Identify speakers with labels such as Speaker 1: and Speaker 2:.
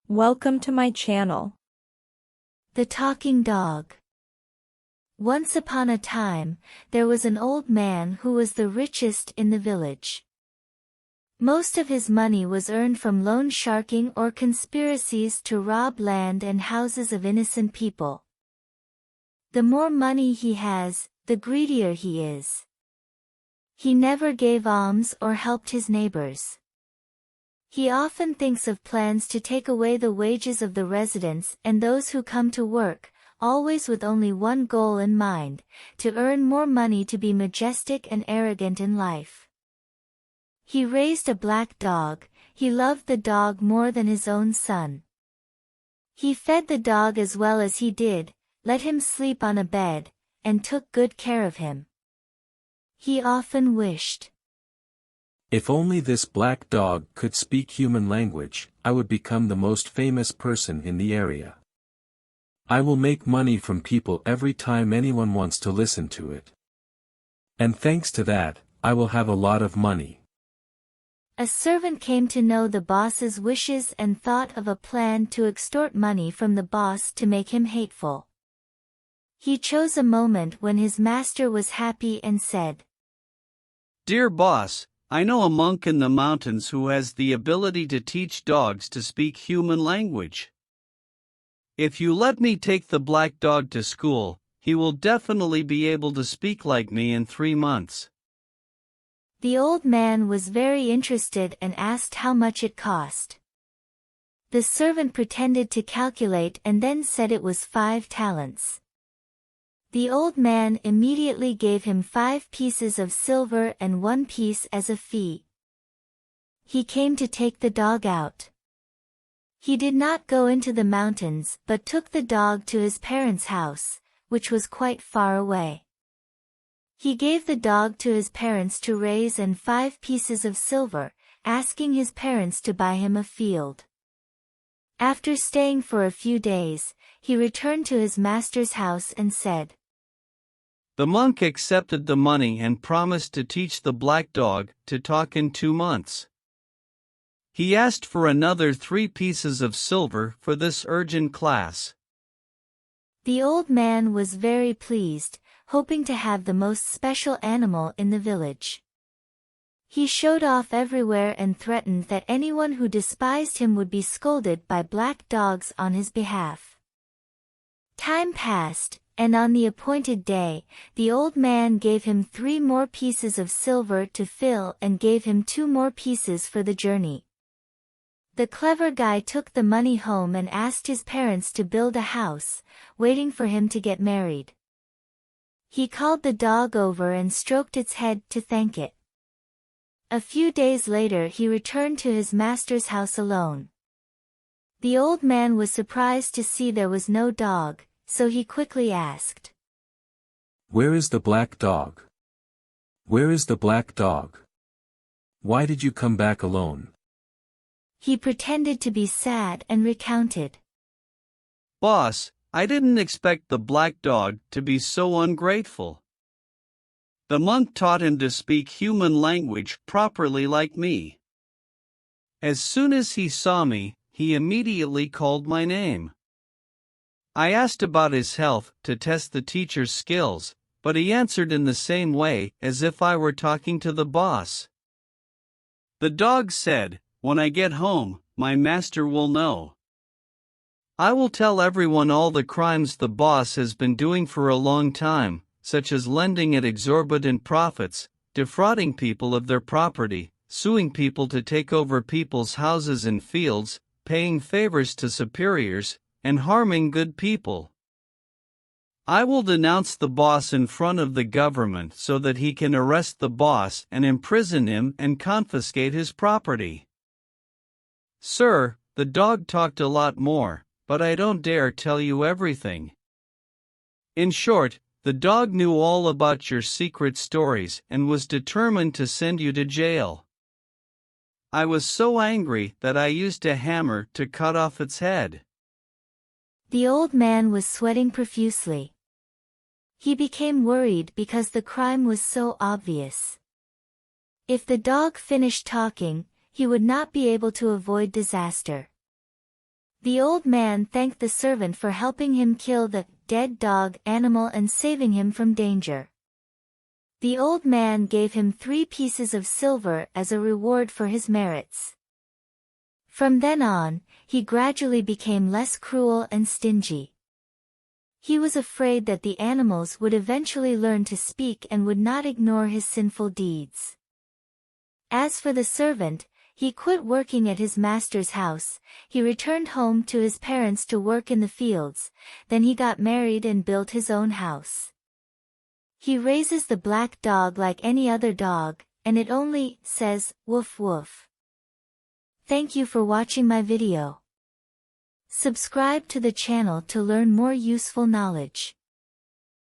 Speaker 1: Welcome to my channel.
Speaker 2: The Talking Dog. Once upon a time, there was an old man who was the richest in the village. Most of his money was earned from loan sharking or conspiracies to rob land and houses of innocent people. The more money he has, the greedier he is. He never gave alms or helped his neighbors. He often thinks of plans to take away the wages of the residents and those who come to work, always with only one goal in mind: to earn more money, to be majestic and arrogant in life. He raised a black dog. He loved the dog more than his own son. He fed the dog as well as he did, let him sleep on a bed, and took good care of him. He often wished,
Speaker 3: "If only this black dog could speak human language, I would become the most famous person in the area. I will make money from people every time anyone wants to listen to it. And thanks to that, I will have a lot of money."
Speaker 2: A servant came to know the boss's wishes and thought of a plan to extort money from the boss to make him hateful. He chose a moment when his master was happy and said,
Speaker 4: "Dear boss, I know a monk in the mountains who has the ability to teach dogs to speak human language. If you let me take the black dog to school, he will definitely be able to speak like me in 3 months.
Speaker 2: The old man was very interested and asked how much it cost. The servant pretended to calculate and then said it was 5 talents. The old man immediately gave him 5 pieces of silver and 1 piece as a fee. He came to take the dog out. He did not go into the mountains but took the dog to his parents' house, which was quite far away. He gave the dog to his parents to raise and 5 pieces of silver, asking his parents to buy him a field. After staying for a few days, he returned to his master's house and said,
Speaker 4: The monk accepted the money and promised to teach the black dog to talk in 2 months. He asked for another 3 pieces of silver for this urgent class.
Speaker 2: The old man was very pleased, hoping to have the most special animal in the village. He showed off everywhere and threatened that anyone who despised him would be scolded by black dogs on his behalf. Time passed, and on the appointed day, the old man gave him 3 more pieces of silver to fill and gave him 2 more pieces for the journey. The clever guy took the money home and asked his parents to build a house, waiting for him to get married. He called the dog over and stroked its head to thank it. A few days later he returned to his master's house alone. The old man was surprised to see there was no dog, so he quickly asked,
Speaker 3: "Where is the black dog? Where is the black dog? Why did you come back alone?"
Speaker 2: He pretended to be sad and recounted,
Speaker 4: Boss, I didn't expect the black dog to be so ungrateful. The monk taught him to speak human language properly like me. As soon as he saw me, he immediately called my name. I asked about his health to test the teacher's skills, but he answered in the same way as if I were talking to the boss. The dog said, "When I get home, my master will know. I will tell everyone all the crimes the boss has been doing for a long time, such as lending at exorbitant profits, defrauding people of their property, suing people to take over people's houses and fields, paying favors to superiors, and harming good people. I will denounce the boss in front of the government so that he can arrest the boss and imprison him and confiscate his property." Sir, the dog talked a lot more, but I don't dare tell you everything. In short, the dog knew all about your secret stories and was determined to send you to jail. I was so angry that I used a hammer to cut off its head.
Speaker 2: The old man was sweating profusely. He became worried because the crime was so obvious. If the dog finished talking, he would not be able to avoid disaster. The old man thanked the servant for helping him kill the dead dog animal and saving him from danger. The old man gave him 3 pieces of silver as a reward for his merits. From then on, he gradually became less cruel and stingy. He was afraid that the animals would eventually learn to speak and would not ignore his sinful deeds. As for the servant, he quit working at his master's house, he returned home to his parents to work in the fields, then he got married and built his own house. He raises the black dog like any other dog, and it only says, woof woof. Thank you for watching my video. Subscribe to the channel to learn more useful knowledge.